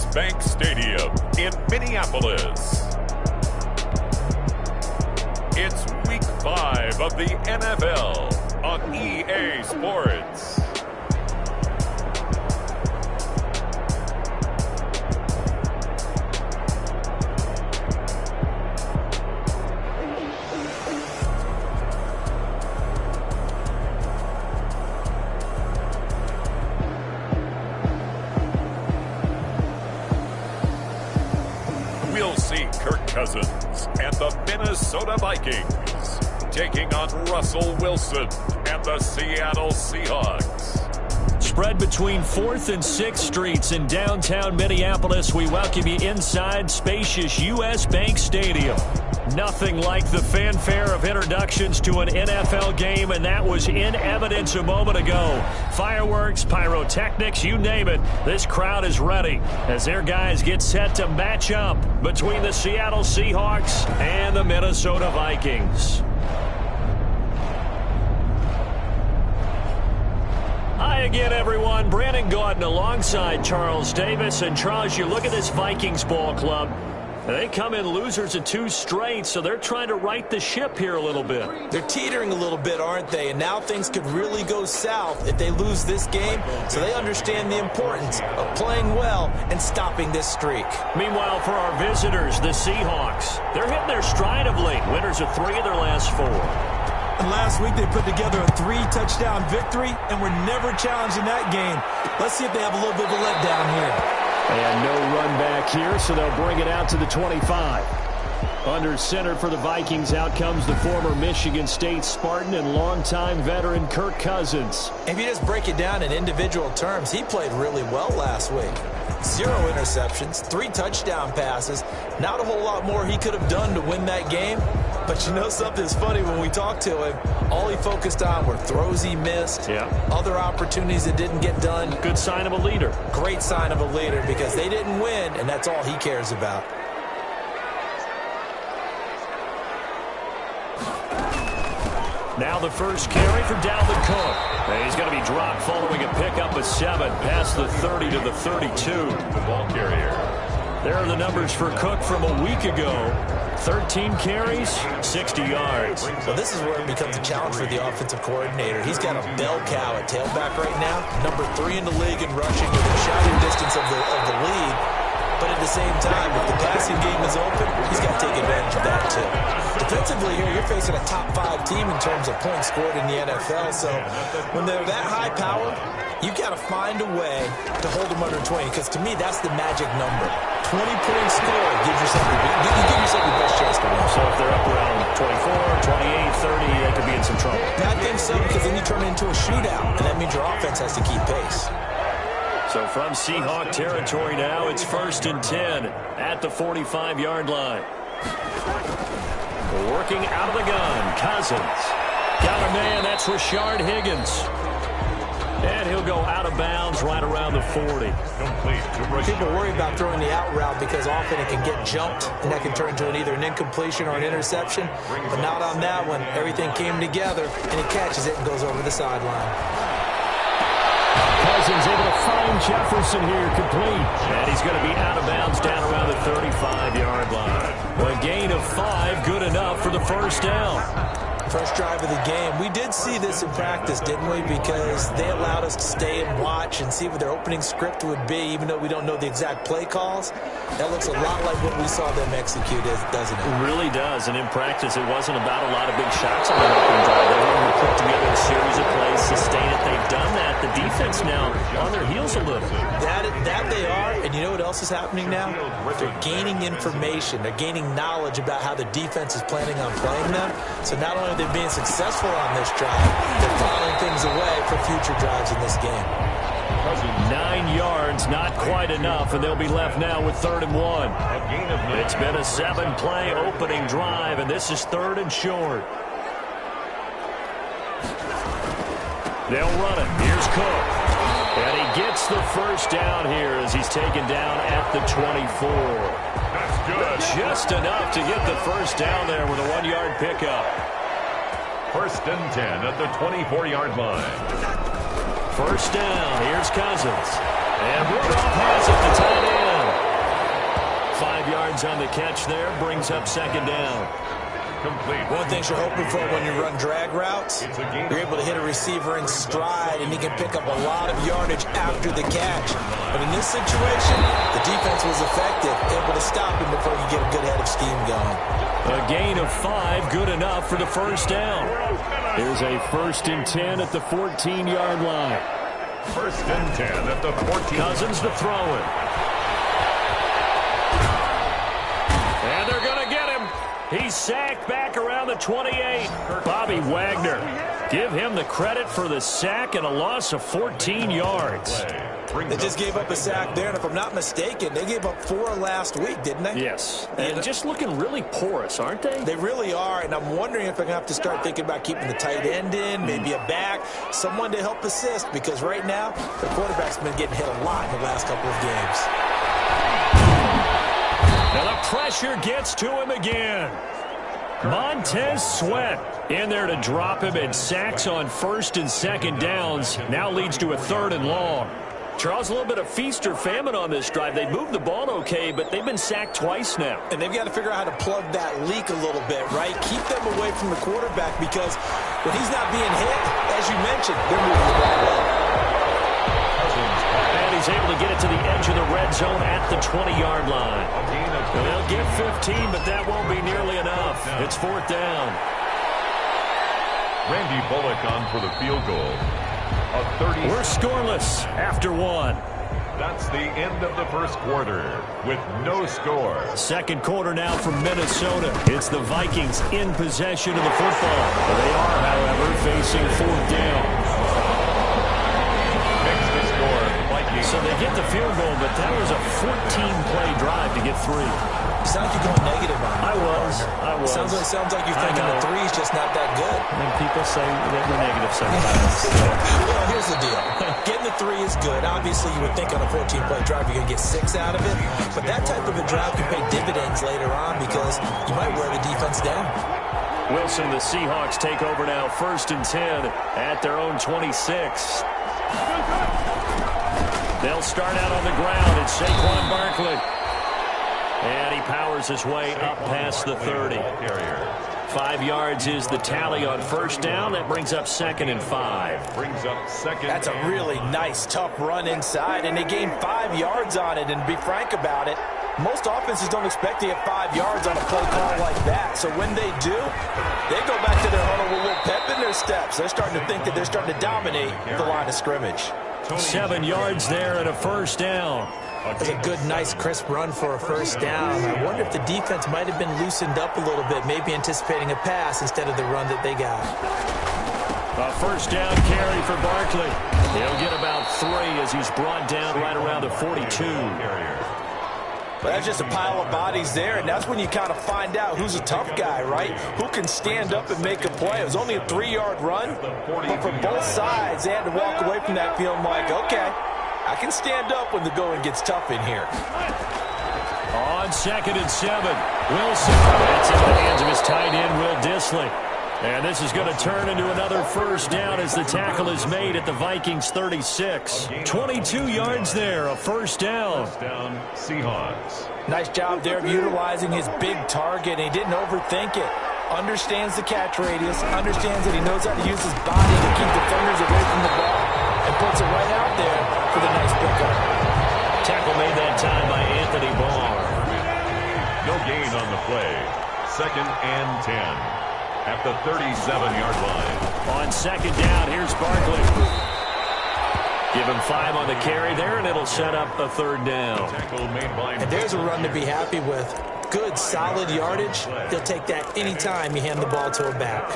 U.S. Bank Stadium in Minneapolis. It's Week 5 of the NFL on EA Sports. We'll see Kirk Cousins and the Minnesota Vikings taking on Russell Wilson and the Seattle Seahawks. Spread between 4th and 6th Streets in downtown Minneapolis. We welcome you inside spacious U.S. Bank Stadium. Nothing like the fanfare of introductions to an NFL game, and that was in evidence a moment ago. Fireworks, pyrotechnics, you name it. This crowd is ready as their guys get set to match up between the Seattle Seahawks and the Minnesota Vikings. Hi again, everyone. Brandon Gordon alongside Charles Davis. And Charles, you look at this Vikings ball club. They come in losers of 2 straight, so they're trying to right the ship here a little bit. They're teetering a little bit, aren't they? And now things could really go south if they lose this game. So they understand the importance of playing well and stopping this streak. Meanwhile, for our visitors, the Seahawks, they're hitting their stride of late. Winners of 3 of their last 4. And last week they put together a 3-touchdown victory and were never challenged in that game. Let's see if they have a little bit of a letdown here. And no run back here, so they'll bring it out to the 25. Under center for the Vikings, out comes the former Michigan State Spartan and longtime veteran Kirk Cousins. If you just break it down in individual terms, he played really well last week. 0 interceptions, 3 touchdown passes. Not a whole lot more he could have done to win that game. But you know something's funny, when we talked to him, all he focused on were throws he missed, other opportunities that didn't get done. Good sign of a leader. Great sign of a leader, because they didn't win, and that's all he cares about. Now the first carry for Dalvin Cook. And he's going to be dropped following a pickup of 7 past the 30 to the 32. The ball carrier. There are the numbers for Cook from a week ago. 13 carries, 60 yards. So this is where it becomes a challenge for the offensive coordinator. He's got a bell cow at tailback right now. Number 3 in the league in rushing within shouting distance of the lead. But at the same time, if the passing game is open, he's got to take advantage of that too. Defensively here, you're facing a top 5 team in terms of points scored in the NFL. So when they're that high powered, you've got to find a way to hold them under 20. Because to me, that's the magic number. 20-point score gives yourself your best chance to win. So if they're up around 24, 28, 30, they could be in some trouble. I think so, because then you turn it into a shootout, and that means your offense has to keep pace. So from Seahawk territory now, it's 1st and 10 at the 45-yard line. Working out of the gun, Cousins. Got a man, that's Rashard Higgins. And he'll go out of bounds right around the 40. People worry about throwing the out route because often it can get jumped, and that can turn into either an incompletion or an interception. But not on that one. Everything came together, and he catches it and goes over the sideline. Cousins able to find Jefferson here, complete. And he's going to be out of bounds down around the 35-yard line. A gain of 5, good enough for the first down. First drive of the game. We did see this in practice, didn't we? Because they allowed us to stay and watch and see what their opening script would be, even though we don't know the exact play calls. That looks a lot like what we saw them execute, doesn't it? It really does. And in practice, it wasn't about a lot of big shots on the opening drive. They wanted to put together a series of plays, sustain it. They've done that. The defense now on their heels a little. That they are. And you know what else is happening now? They're gaining information. They're gaining knowledge about how the defense is planning on playing them. So not only are they being successful on this drive, they're filing things away for future drives in this game. 9 yards, not quite enough, and they'll be left now with 3rd and 1. It's been a 7-play opening drive, and this is 3rd and short. They'll run it. Here's Cook. And he gets the first down here as he's taken down at the 24. That's good. Just enough to get the first down there with a 1-yard pickup. 1st and 10 at the 24-yard line. First down. Here's Cousins. And Rudolph has it to tight end. yards on the catch there. Brings up second down. Complete. One thing you're hoping for when you run drag routes, you're able to hit a receiver in stride, and he can pick up a lot of yardage after the catch. But in this situation, the defense was effective, able to stop him before he could get a good head of steam going. A gain of 5, good enough for the first down. Here's a 1st and 10 at the 14-yard line. 1st and 10 at the 14. Cousins to throw it. And they're going to get him. He's sacked back around the 28. Bobby Wagner. Give him the credit for the sack and a loss of 14 yards. They just gave up a sack there, and if I'm not mistaken, they gave up 4 last week, didn't they? Yes. And just looking really porous, aren't they? They really are, and I'm wondering if they're going to have to start thinking about keeping the tight end in, maybe a back, someone to help assist, because right now, the quarterback's been getting hit a lot in the last couple of games. Now the pressure gets to him again. Montez Sweat in there to drop him, and sacks on 1st and 2nd downs. Now leads to a 3rd and long. Charles, a little bit of feast or famine on this drive. They moved the ball okay, but they've been sacked twice now. And they've got to figure out how to plug that leak a little bit, right? Keep them away from the quarterback, because when he's not being hit, as you mentioned, they're moving the ball well. And he's able to get it to the edge of the red zone at the 20-yard line. They'll get 15, but that won't be nearly enough. It's 4th down. Randy Bullock on for the field goal. We're scoreless after 1. That's the end of the first quarter with no score. Second quarter now from Minnesota. It's the Vikings in possession of the football. They are, however, facing 4th down. Makes the score, Vikings. So they get the field goal, but that was a 14-play drive to get 3. You sound like you're going negative on me. I was. Sounds like you're thinking the 3's just not that good. And people say that we're negative sometimes. Well, here's the deal. Getting the 3 is good. Obviously, you would think on a 14-play drive you're going to get 6 out of it. But that type of a drive can pay dividends later on, because you might wear the defense down. Wilson, the Seahawks take over now, 1st and 10 at their own 26. They'll start out on the ground. It's Saquon Barkley. And he powers his way up past the 30. 5 yards is the tally on 1st down. That brings up 2nd and 5. That's a really nice, tough run inside, and they gained 5 yards on it. And to be frank about it, most offenses don't expect to get 5 yards on a play call like that. So when they do, they go back to their huddle with a little pep in their steps. They're starting to think that they're starting to dominate the line of scrimmage. 7 yards there and a 1st down. That's a good, nice, crisp run for a 1st down. I wonder if the defense might have been loosened up a little bit, maybe anticipating a pass instead of the run that they got. A 1st down carry for Barkley. He'll get about 3 as he's brought down right around the 42. But that's just a pile of bodies there, and that's when you kind of find out who's a tough guy, right? Who can stand up and make a play. It was only a 3-yard run, but for both sides, they had to walk away from that feeling like, okay, I can stand up when the going gets tough in here. On 2nd and 7, Wilson. That's in the hands of his tight end, Will Dissly. And this is going to turn into another 1st down as the tackle is made at the Vikings 36. 22 yards there, a 1st down. Seahawks. Nice job there of utilizing his big target, and he didn't overthink it. Understands the catch radius, understands that he knows how to use his body to keep defenders away from the ball, and puts it right out there for the nice pickup. Tackle made that time by Anthony Barr. No gain on the play. 2nd and 10. At the 37-yard line. On 2nd down, here's Barkley. Give him 5 on the carry there, and it'll set up a 3rd down. And there's a run to be happy with. Good, solid yardage. He'll take that anytime you hand the ball to a back.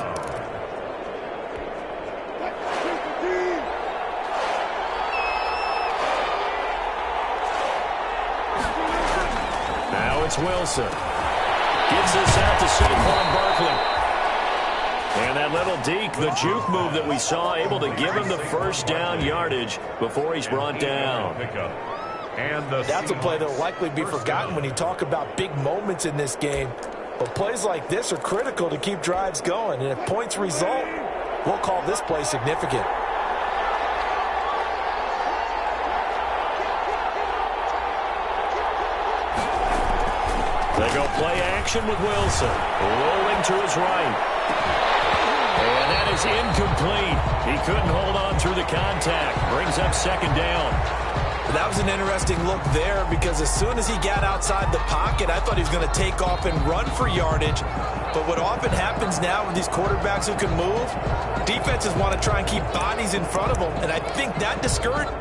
Now it's Wilson. Gets this out to Saquon Barkley. And that little deke, the juke move that we saw, able to give him the 1st down yardage before he's brought down. That's a play that will likely be forgotten when you talk about big moments in this game. But plays like this are critical to keep drives going. And if points result, we'll call this play significant. They go play action with Wilson. Rolling to his right. And that is incomplete. He couldn't hold on through the contact. Brings up second down. That was an interesting look there because as soon as he got outside the pocket, I thought he was going to take off and run for yardage. But what often happens now with these quarterbacks who can move, defenses want to try and keep bodies in front of them, and I think that discouraged.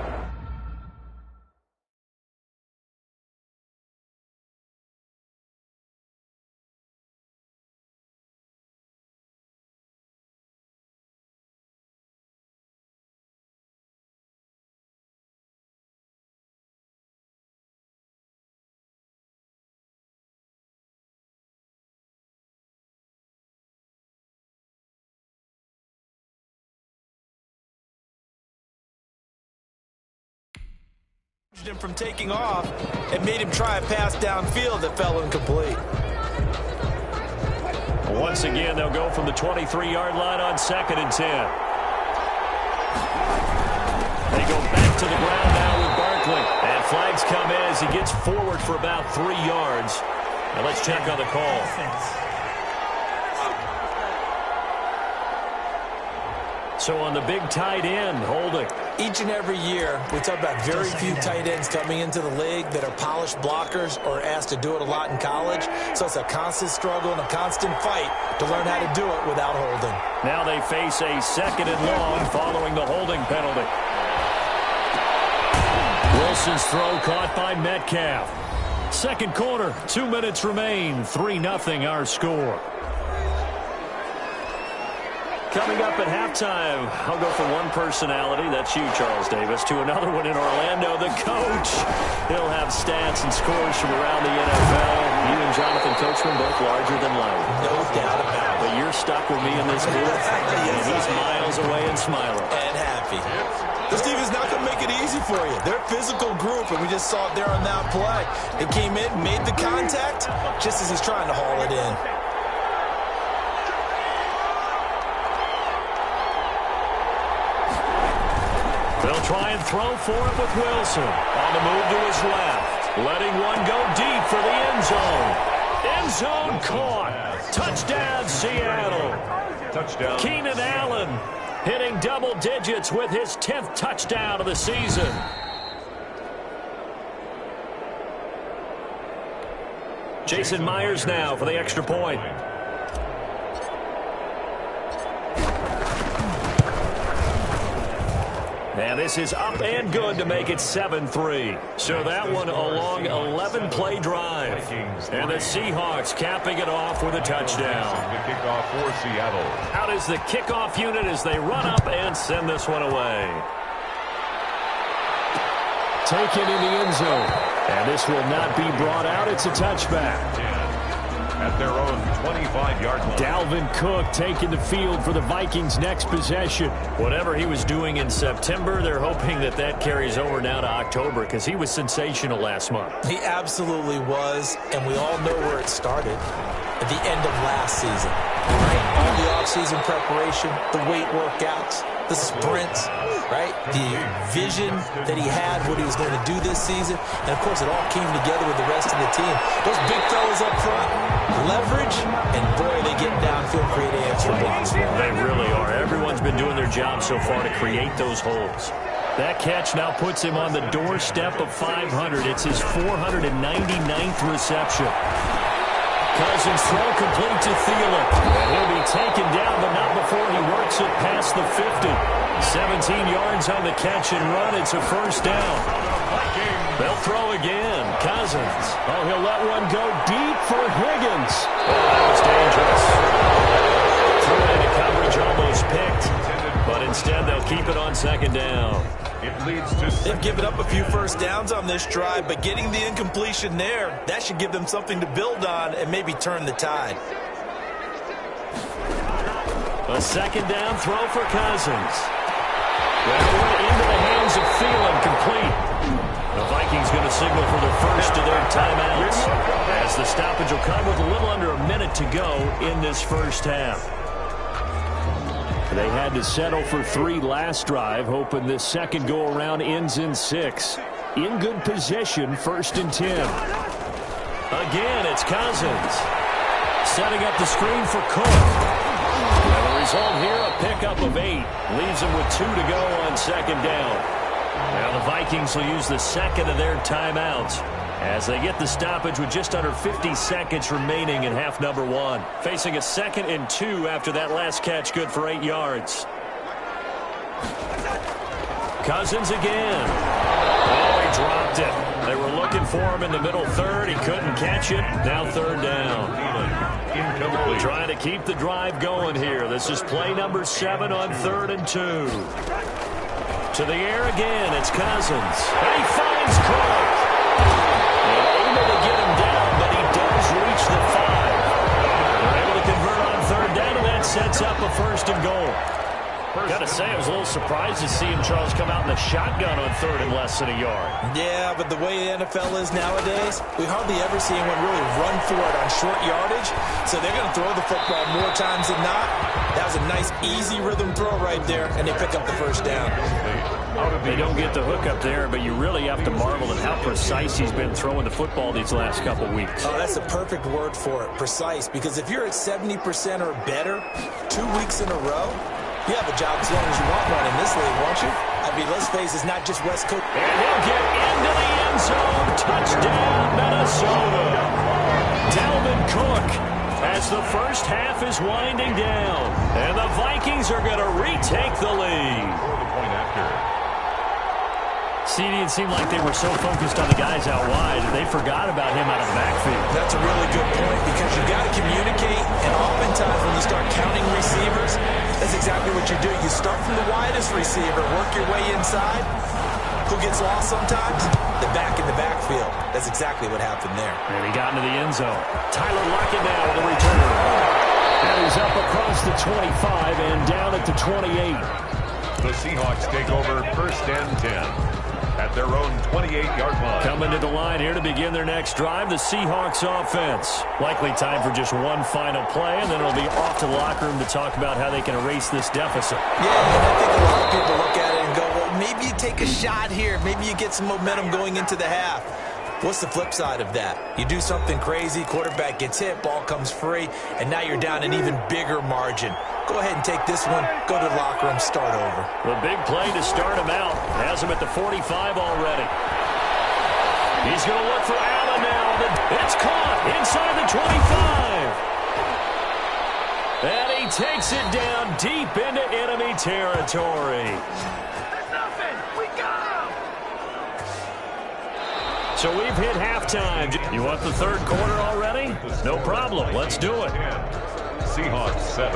Him from taking off and made him try a pass downfield that fell incomplete. Once again, they'll go from the 23-yard line on 2nd and 10. They go back to the ground now with Barkley. And flags come in as he gets forward for about 3 yards. Now let's check on the call. So on the big tight end, holding. Each and every year, we talk about very few tight ends coming into the league that are polished blockers or asked to do it a lot in college. So it's a constant struggle and a constant fight to learn how to do it without holding. Now they face a 2nd and long following the holding penalty. Wilson's throw caught by Metcalf. Second quarter, 2 minutes remain. 3-0 our score. Coming up at halftime, I'll go from one personality, that's you, Charles Davis, to another one in Orlando, the coach. He'll have stats and scores from around the NFL. You and Jonathan Coachman both larger than life. No doubt about it. But you're stuck with me in this booth, and he's miles away and smiling. And happy. This team is not going to make it easy for you. They're a physical group, and we just saw it there on that play. They came in, made the contact, just as he's trying to haul it in. They'll try and throw for it with Wilson. On the move to his left. Letting one go deep for the end zone. End zone caught. Touchdown, Seattle. Touchdown. Keenan Allen hitting double digits with his 10th touchdown of the season. Jason Myers now for the extra point. And this is up and good to make it 7-3. So that one a long 11-play drive. And the Seahawks capping it off with a touchdown. The kickoff for Seattle. Out is the kickoff unit as they run up and send this one away. Taken in the end zone. And this will not be brought out. It's a touchback. At their own 25-yard line. Dalvin Cook taking the field for the Vikings' next possession. Whatever he was doing in September, they're hoping that that carries over now to October because he was sensational last month. He absolutely was, and we all know where it started. At the end of last season. Right? All the offseason preparation, the weight workouts, the sprints, right? The vision that he had, what he was going to do this season. And, of course, it all came together with the rest of the team. Those big fellas up front, leverage, and, boy, they get downfield, create extra blocks. They really are. Everyone's been doing their job so far to create those holes. That catch now puts him on the doorstep of 500. It's his 499th reception. Cousins throw complete to Thielen. And he'll be taken down, but not before he works it past the 50. 17 yards on the catch and run. It's a first down. They'll throw again. Cousins. Oh, he'll let one go deep for Higgins. Oh, that was dangerous. Threw it into coverage, almost picked. But instead, they'll keep it on second down. It leads to... They've given up a few first downs on this drive, but getting the incompletion there, that should give them something to build on and maybe turn the tide. A second down throw for Cousins. That one into the hands of Thielen, complete. The Vikings going to signal for the first of their timeouts as the stoppage will come with a little under a minute to go in this first half. They had to settle for 3 last drive, hoping this second go-around ends in 6. In good position, 1st and 10. Again, it's Cousins. Setting up the screen for Cook. And the result here, a pickup of 8. Leaves them with 2 to go on second down. Now the Vikings will use the second of their timeouts as they get the stoppage with just under 50 seconds remaining in half number 1. Facing a 2nd and 2 after that last catch, good for 8 yards. Cousins again. Oh, he dropped it. They were looking for him in the middle third. He couldn't catch it. Now third down. Trying to keep the drive going here. This is play number 7 on 3rd and 2. To the air again. It's Cousins. And he finds Cook. Able to get him down, but he does reach the 5. They're able to convert on third down, and that sets up a 1st and goal. Got to say, I was a little surprised to see him, Charles, come out in the shotgun on 3rd and less than a yard. Yeah, but the way the NFL is nowadays, we hardly ever see anyone really run for it on short yardage. So they're going to throw the football more times than not. That was a nice, easy rhythm throw right there, and they pick up the 1st down. They don't get the hook up there, but you really have to marvel at how precise he's been throwing the football these last couple weeks. Oh, that's a perfect word for it, precise, because if you're at 70% or better 2 weeks in a row, you have a job as long as you want one in this league, won't you? I mean, let's face it, it's not just West Coast. And he'll get into the end zone. Touchdown, Minnesota. Dalvin Cook as the first half is winding down. And the Vikings are going to retake the lead. The point after. CD, it seemed like they were so focused on the guys out wide that they forgot about him out of the backfield. That's a really good point because you've got to communicate, and oftentimes when you start counting receivers, that's exactly what you do. You start from the widest receiver, work your way inside. Who gets lost sometimes? The back in the backfield. That's exactly what happened there. And he got into the end zone. Tyler Lockett now with the return. And he's up across the 25 and down at the 28. The Seahawks take over 1st and 10. At their own 28-yard line. Coming to the line here to begin their next drive, the Seahawks offense. Likely time for just one final play, and then it'll be off to the locker room to talk about how they can erase this deficit. Yeah, and I think a lot of people look at it and go, well, maybe you take a shot here. Maybe you get some momentum going into the half. What's the flip side of that? You do something crazy, quarterback gets hit, ball comes free, and now you're down an even bigger margin. Go ahead and take this one, go to the locker room, start over. The big play to start him out. Has him at the 45 already. He's going to look for Allen now. It's caught inside the 25. And he takes it down deep into enemy territory. So we've hit halftime. You want the third quarter already? No problem. Let's do it. Seahawks 7.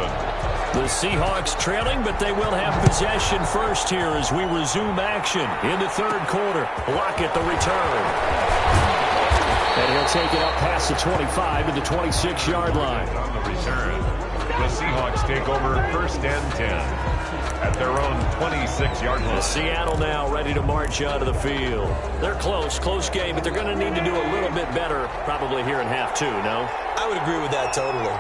The Seahawks trailing, but they will have possession first here as we resume action in the third quarter. Lockett, the return. And he'll take it up past the 25 to the 26-yard line. On the return, the Seahawks take over 1st and 10. At their own 26-yard line. Seattle now ready to march out of the field. They're close game, but they're going to need to do a little bit better probably here in half 2, no? I would agree with that totally.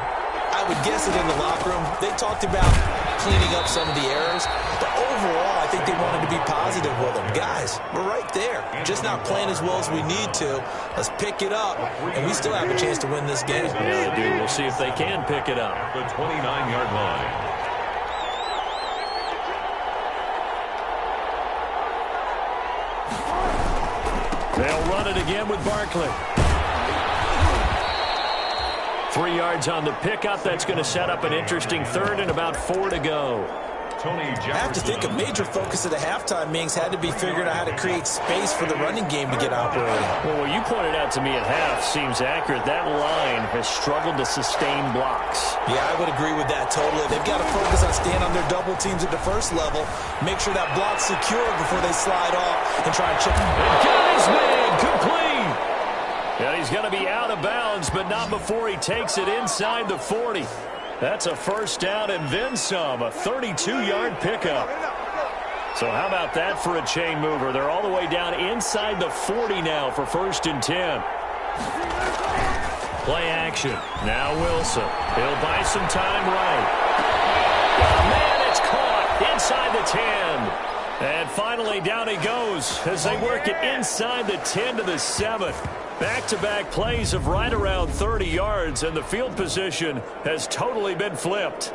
I would guess it in the locker room. They talked about cleaning up some of the errors, but overall, I think they wanted to be positive with them. Guys, we're right there. Just not playing as well as we need to. Let's pick it up, and we still have a chance to win this game. Yeah, they do. We'll see if they can pick it up. The 29-yard line. They'll run it again with Barkley. 3 yards on the pickup. That's going to set up an interesting third and about 4 to go. I have to think a major focus of the halftime meetings had to be figuring out how to create space for the running game to get operating. Well, what you pointed out to me at half seems accurate. That line has struggled to sustain blocks. Yeah, I would agree with that totally. They've got to focus on staying on their double teams at the first level, make sure that block's secure before they slide off and try and chip. And guy's made complete. And he's going to be out of bounds, but not before he takes it inside the 40. That's a first down and then some, a 32-yard pickup. So how about that for a chain mover? They're all the way down inside the 40 now for 1st and 10. Play action. Now Wilson. He'll buy some time right. Oh, man, it's caught inside the 10. And finally down he goes as they work it inside the 10 to the 7. Back-to-back plays of right around 30 yards, and the field position has totally been flipped.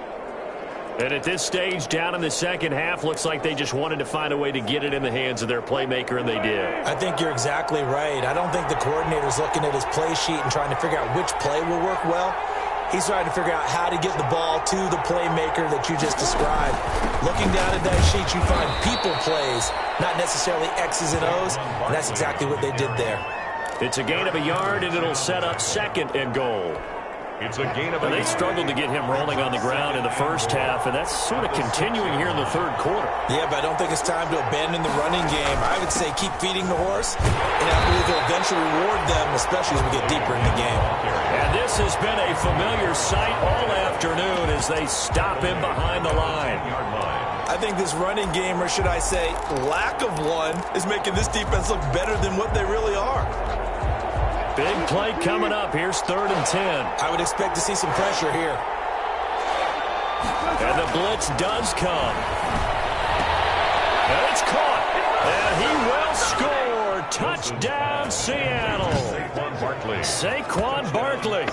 And at this stage, down in the second half, looks like they just wanted to find a way to get it in the hands of their playmaker, and they did. I think you're exactly right. I don't think the coordinator's looking at his play sheet and trying to figure out which play will work well. He's trying to figure out how to get the ball to the playmaker that you just described. Looking down at that sheet, you find people plays, not necessarily X's and O's, and that's exactly what they did there. It's a gain of a yard, and it'll set up second and goal. It's a gain of a yard. They struggled to get him rolling on the ground in the first half, and that's sort of continuing here in the third quarter. Yeah, but I don't think it's time to abandon the running game. I would say keep feeding the horse, and I believe they'll eventually reward them, especially as we get deeper in the game. And this has been a familiar sight all afternoon as they stop him behind the line. I think this running game, or should I say lack of one, is making this defense look better than what they really are. Big play coming up. Here's 3rd and 10. I would expect to see some pressure here. And the blitz does come. And it's caught. And he will score. Touchdown, Seattle. Saquon Barkley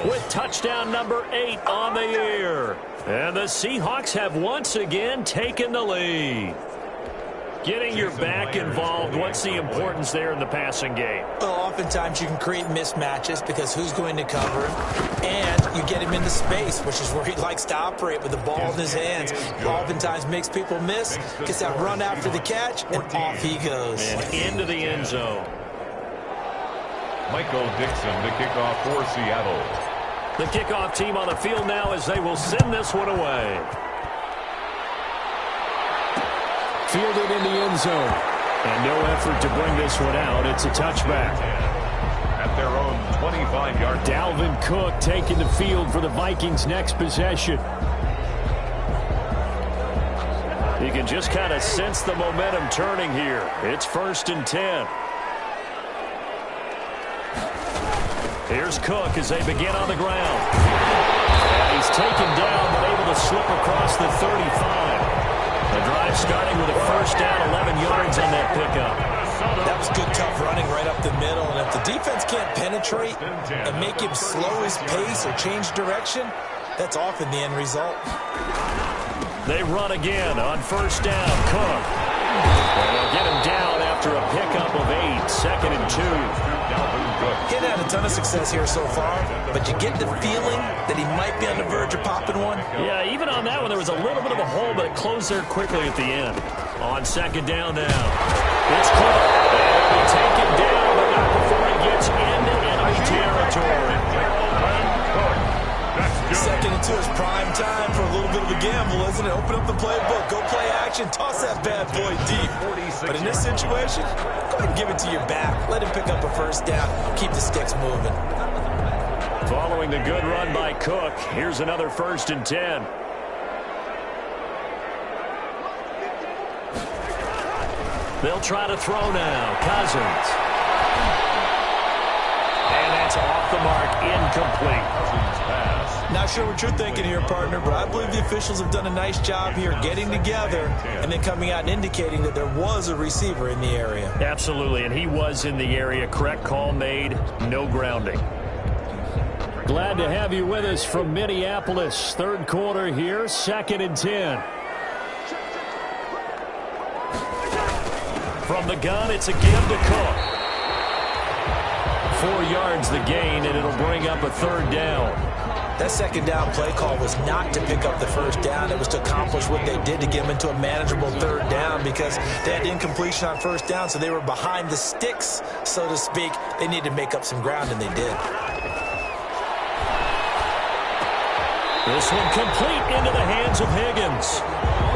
with touchdown number 8 on the year. And the Seahawks have once again taken the lead. Getting your back involved, what's the importance there in the passing game? Well, oftentimes you can create mismatches because who's going to cover him? And you get him into space, which is where he likes to operate with the ball in his hands. Oftentimes makes people miss, gets that run after the catch, and off he goes. And into the end zone. Michael Dixon to kick off for Seattle. The kickoff team on the field now as they will send this one away. Fielded in the end zone. And no effort to bring this one out. It's a touchback. At their own 25-yard. Dalvin Cook taking the field for the Vikings' next possession. You can just kind of sense the momentum turning here. It's 1st and 10. Here's Cook as they begin on the ground. And he's taken down but able to slip across the 35. The drive starting with a 1st down, 11 yards on that pickup. That was good, tough running right up the middle. And if the defense can't penetrate and make him slow his pace or change direction, that's often the end result. They run again on 1st down. Cook. And they'll get him down after a pickup of 8. 2nd and 2. He's had a ton of success here so far, but you get the feeling that he might be on the verge of popping one. Yeah, even on that one, there was a little bit of a hole, but it closed there quickly at the end. On 2nd down now. It's Cook. And he'll be taken down, but not before he gets into enemy territory. 2nd and 2 is prime time for a little bit of a gamble, isn't it? Open up the playbook, go play action, toss that bad boy deep. But in this situation, go ahead and give it to your back. Let him pick up a 1st down. Keep the sticks moving. Following the good run by Cook, here's another 1st and 10. They'll try to throw now. Cousins. And that's off the mark, incomplete. Not sure what you're thinking here, partner, but I believe the officials have done a nice job here getting together and then coming out and indicating that there was a receiver in the area. Absolutely, and he was in the area. Correct call made, no grounding. Glad to have you with us from Minneapolis. 3rd quarter here, 2nd and 10. From the gun, it's a give to Cook. 4 yards the gain, and it'll bring up a 3rd down. That 2nd down play call was not to pick up the 1st down. It was to accomplish what they did to get them into a manageable 3rd down because they had incompletion on 1st down, so they were behind the sticks, so to speak. They needed to make up some ground, and they did. This one complete into the hands of Higgins.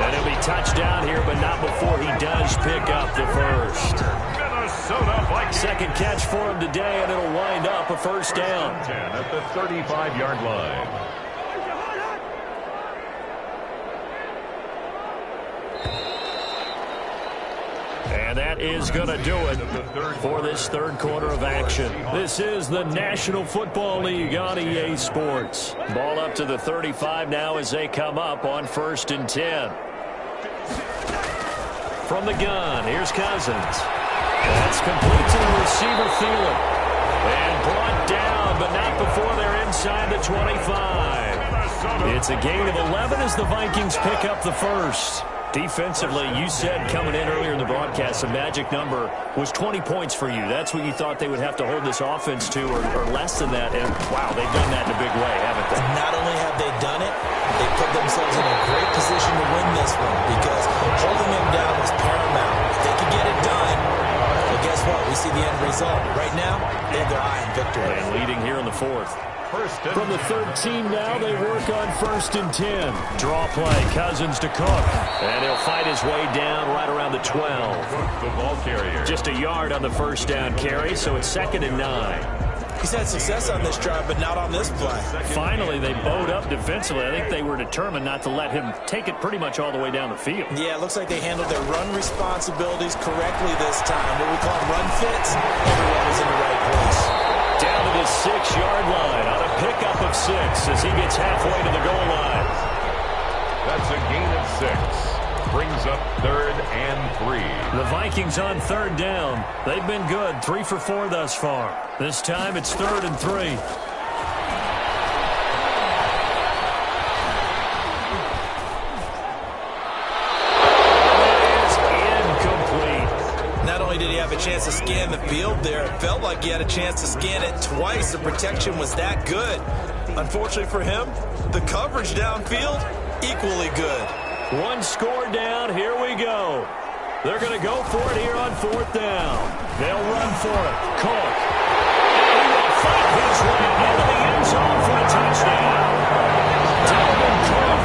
And he'll be touchdown here, but not before he does pick up the 1st. 2nd catch for him today, and it'll wind up a 1st down. 10 at the 35-yard line. And that is going to do it for this 3rd quarter of action. This is the National Football League on EA Sports. Ball up to the 35 now as they come up on 1st and 10. From the gun, here's Cousins. That's complete to the receiver, Thielen. And brought down, but not before they're inside the 25. It's a gain of 11 as the Vikings pick up the first. Defensively, you said coming in earlier in the broadcast, the magic number was 20 points for you. That's what you thought they would have to hold this offense to, or less than that. And, wow, they've done that in a big way, haven't they? And not only have they done it, they put themselves in a great position to win this one because holding them down was paramount. If they could get it done, well, guess what? We see the end result. Right now, they have their eye on victory. And leading here in the fourth. From the 13 now, they work on 1st and 10. Draw play, Cousins to Cook. And he'll fight his way down right around the 12. The ball carrier. Just a yard on the first down carry, so it's 2nd and 9. He's had success on this drive, but not on this play. Finally, they bowed up defensively. I think they were determined not to let him take it pretty much all the way down the field. Yeah, it looks like they handled their run responsibilities correctly this time. What we call run fits, everyone was in the right place. Down to the 6-yard line on a pickup of 6 as he gets halfway to the goal line. That's a gain of 6. Brings up 3rd and 3. The Vikings on 3rd down. They've been good, 3 for 4 thus far. This time it's 3rd and 3. Have a chance to scan the field there. It felt like he had a chance to scan it twice. The protection was that good. Unfortunately for him, the coverage downfield, equally good. One score down. Here we go. They're going to go for it here on 4th down. They'll run for it. Cook. And he will fight his way into the end zone for a touchdown. Dalvin Cook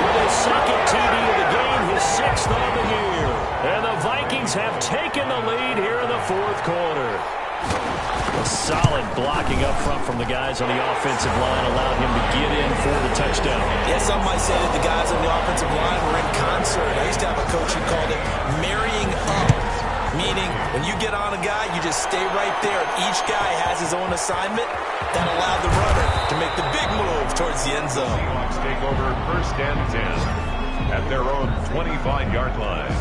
with his 2nd TD of the game, his 6th on the year. And the Vikings have taken the lead here in the 4th quarter. A solid blocking up front from the guys on the offensive line allowed him to get in for the touchdown. Yeah, some might say that the guys on the offensive line were in concert. I used to have a coach who called it marrying up, meaning when you get on a guy, you just stay right there. Each guy has his own assignment that allowed the runner to make the big move towards the end zone. Seahawks take over 1st and 10 at their own 25-yard line.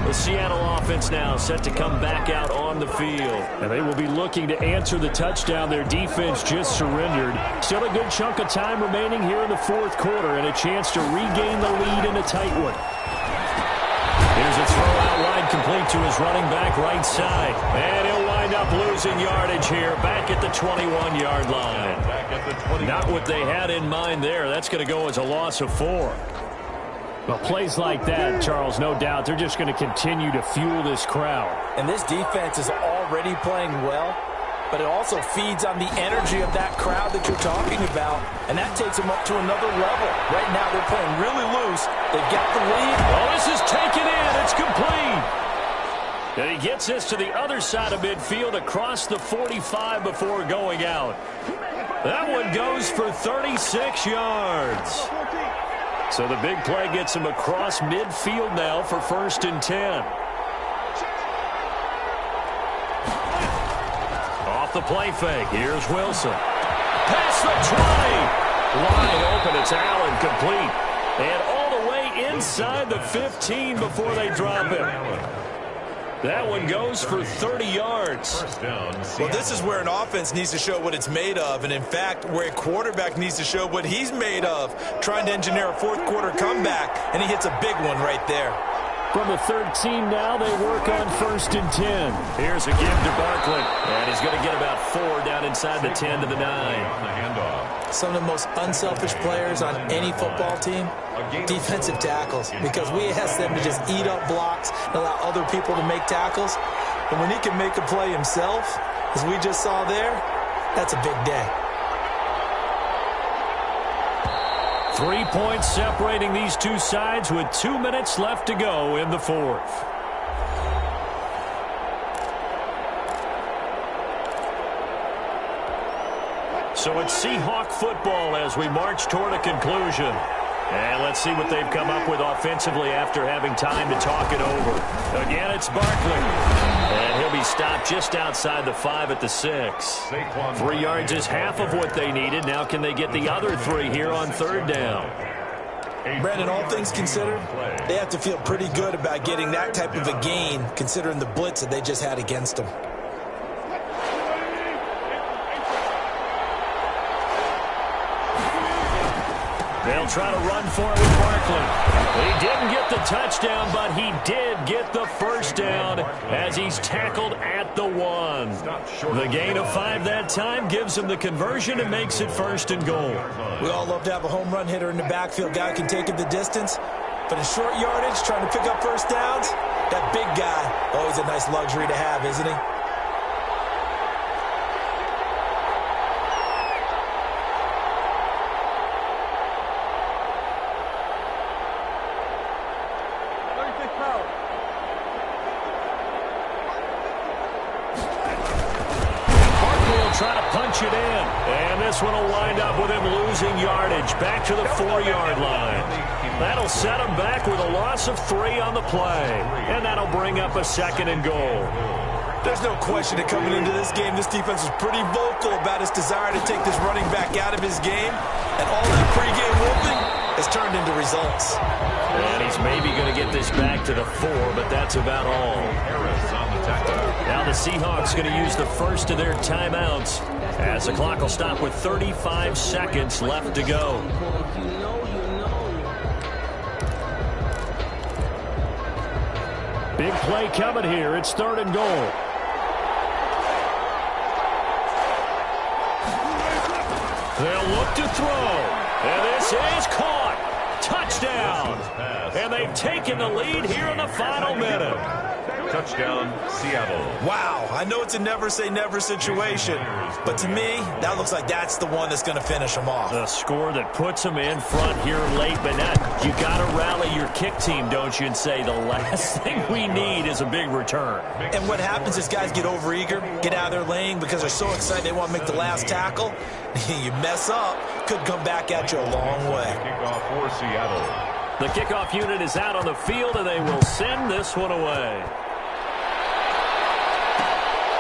The Seattle offense now set to come back out on the field. And they will be looking to answer the touchdown their defense just surrendered. Still a good chunk of time remaining here in the 4th quarter and a chance to regain the lead in a tight one. Here's a throw out wide complete to his running back right side. And he'll wind up losing yardage here back at the 21-yard line. Not what they had in mind there. That's going to go as a loss of 4. Well, plays like that, Charles, no doubt, they're just going to continue to fuel this crowd. And this defense is already playing well, but it also feeds on the energy of that crowd that you're talking about, and that takes them up to another level. Right now, they're playing really loose. They've got the lead. Oh, this is taken in. It's complete. And he gets this to the other side of midfield across the 45 before going out. That one goes for 36 yards. So the big play gets him across midfield now for 1st and 10. Off the play fake. Here's Wilson. Past the 20. Wide open. It's Allen complete. And all the way inside the 15 before they drop him. That one goes for 30 yards. Well, this is where an offense needs to show what it's made of, and in fact, where a quarterback needs to show what he's made of, trying to engineer a 4th quarter comeback, and he hits a big one right there. From the 13 now, they work on 1st and 10. Here's a give to Barkley, and he's going to get about 4 down inside the 10 to the 9. Some of the most unselfish players on any football team, defensive tackles, because we ask them to just eat up blocks and allow other people to make tackles. And when he can make a play himself, as we just saw there, that's a big day. 3 points separating these two sides with 2 minutes left to go in the 4th. So it's Seahawk football as we march toward a conclusion. And let's see what they've come up with offensively after having time to talk it over. Again, it's Barkley. And he'll be stopped just outside the 5 at the 6. 3 yards is half of what they needed. Now can they get the other 3 here on 3rd down? Brandon, all things considered, they have to feel pretty good about getting that type of a gain, considering the blitz that they just had against them. They'll try to run for it with Barkley. He didn't get the touchdown, but he did get the first down as he's tackled at the 1. The gain of 5 that time gives him the conversion and makes it 1st and goal. We all love to have a home run hitter in the backfield. Guy can take it the distance. But in short yardage, trying to pick up first downs, that big guy, always a nice luxury to have, isn't he? Try to punch it in. And this one will wind up with him losing yardage back to the 4-yard line. That'll set him back with a loss of 3 on the play. And that'll bring up a 2nd and goal. There's no question that coming into this game, this defense was pretty vocal about its desire to take this running back out of his game. And all that pregame whooping has turned into results. And he's maybe going to get this back to the 4, but that's about all. Now the Seahawks going to use the first of their timeouts as the clock will stop with 35 seconds left to go. Big play coming here. It's 3rd and goal. They'll look to throw. And this is caught. Touchdown. And they've taken the lead here in the final minute. Touchdown, Seattle. Wow, I know it's a never-say-never situation, but to me, that looks like that's the one that's going to finish them off. The score that puts them in front here late, but now you got to rally your kick team, don't you, and say the last thing we need is a big return. And what happens is guys get overeager, get out of their lane because they're so excited they want to make the last tackle. You mess up, could come back at you a long way. Kickoff for Seattle. The kickoff unit is out on the field, and they will send this one away.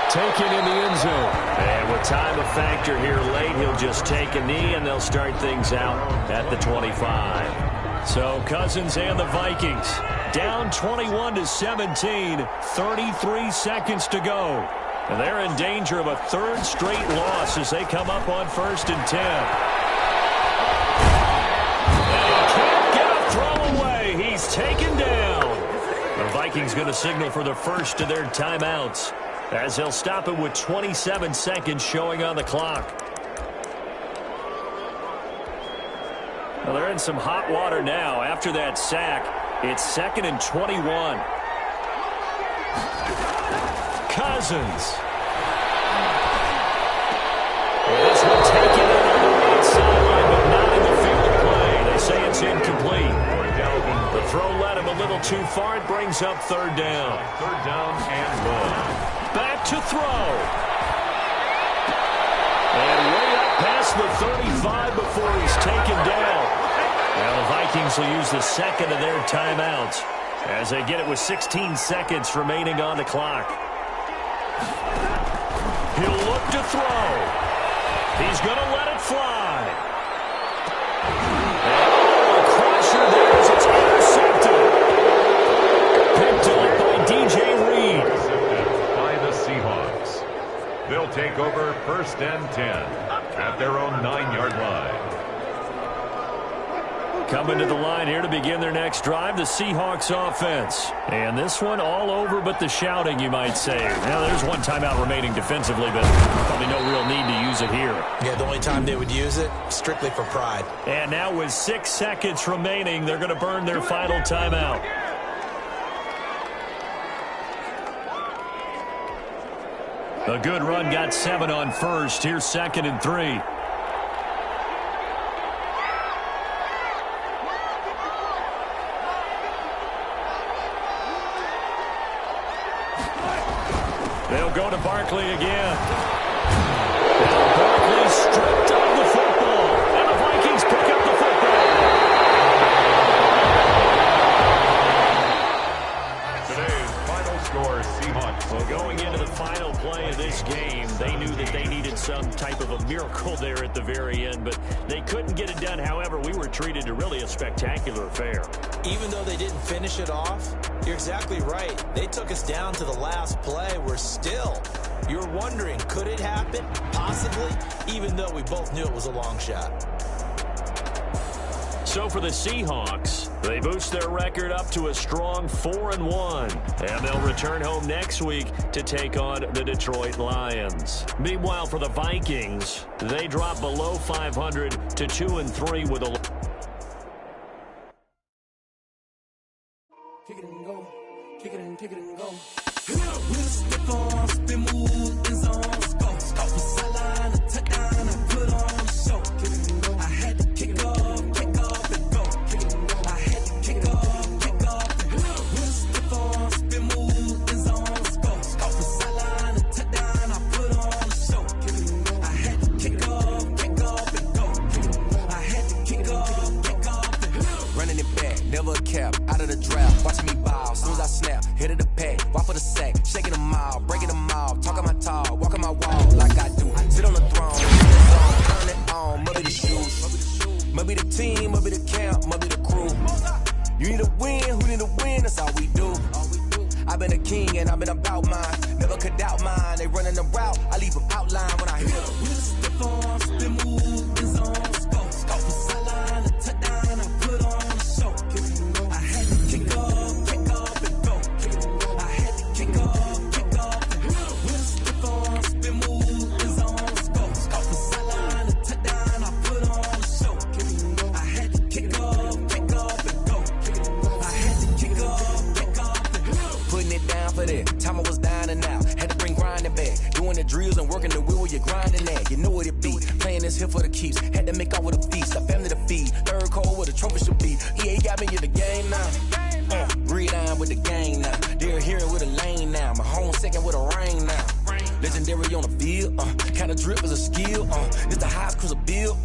Taken in the end zone. And with time a factor here late, he'll just take a knee, and they'll start things out at the 25. So Cousins and the Vikings down 21-17, 33 seconds to go. And they're in danger of a 3rd straight loss as they come up on 1st and 10. And can't get a throw away. He's taken down. The Vikings going to signal for the first of their timeouts, as he'll stop it with 27 seconds showing on the clock. Well, they're in some hot water now. After that sack, it's 2nd and 21. Cousins. This one taken in on the right sideline, but not in the field of play. They say it's incomplete. The throw led him a little too far. It brings up 3rd down. 3rd down and 1. Back to throw. And way up past the 35 before he's taken down. Now the Vikings will use the 2nd of their timeouts as they get it with 16 seconds remaining on the clock. He'll look to throw. He's going to let it fly. And a crusher there as it's intercepted. Picked up by DJ Reed. By the Seahawks. They'll take over 1st and 10 at their own 9-yard line. Coming to the line here to begin their next drive, the Seahawks offense. And this one all over but the shouting, you might say. Now, there's one timeout remaining defensively, but probably no real need to use it here. Yeah, the only time they would use it, strictly for pride. And now with 6 seconds remaining, they're going to burn their final timeout. A good run got 7 on 1st. Here's 2nd and 3. They'll go to Barkley again. Now Barkley stripped of the football, and the Vikings pick up the football. Today's final score, Seahawks. Well, going into the final play of this game, they knew that they needed some type of a miracle there at the very end, but they couldn't get it done. However, we were treated to really a spectacular affair. Even though they didn't finish it off, you're exactly right. They took us down to the last play. We're still, you're wondering, could it happen? Possibly, even though we both knew it was a long shot. So for the Seahawks, they boost their record up to a strong 4-1. And they'll return home next week to take on the Detroit Lions. Meanwhile, for the Vikings, they drop below 500 to 2-3 with a... Kick it and go. Kick it and go. We'll step on, spin, move, in zone, go. Off the sideline, a touchdown, I put on the show. Kick it and go. I had to kick off and go. Kick it and go. I had to kick off and go. We'll step on, spin, move, in zone, go. Off the sideline, a touchdown, I put on the show. Kick it and go. I had to kick off and go. Kick it and go. I had to kick off and go. Running it back, never a cap, out of the draft. Watching me ball, soon as I snap, hit of the pack, walk for the sack, shaking them all, breaking them all, talking my talk, walking my wall like I do. Sit on the throne, turn it on, must be the shoes, must be the team, must be the camp, must be the crew. You need a win, who need a win? That's all we do. I've been a king and I've been about mine, never could doubt mine. They running the route, I leave them outline when I hit them. We step on, spin, move, in zone, go. Off the sideline, a touchdown, I put on the show. I had to kick off and go. I had to kick off and go. We'll step on, spin, move, in zone, go. Off the sideline, a touchdown, I put on the show. I had to kick off and go. I had to kick off and go. Putting it down for that. Time I was down and out. Had to bring grinding back. Doing the drills and working the wheel where you're grinding at. You know what it be. Playing this here for the keeps. Had to make out with a feast. A family to feed. Third cold where the trophy should be. EA got me in the game now. Breed on with the game now. They're hearing with a lane now. My home second with a rain now. Legendary on the field. Kind of drip is a skill. This the highest cruiser bill.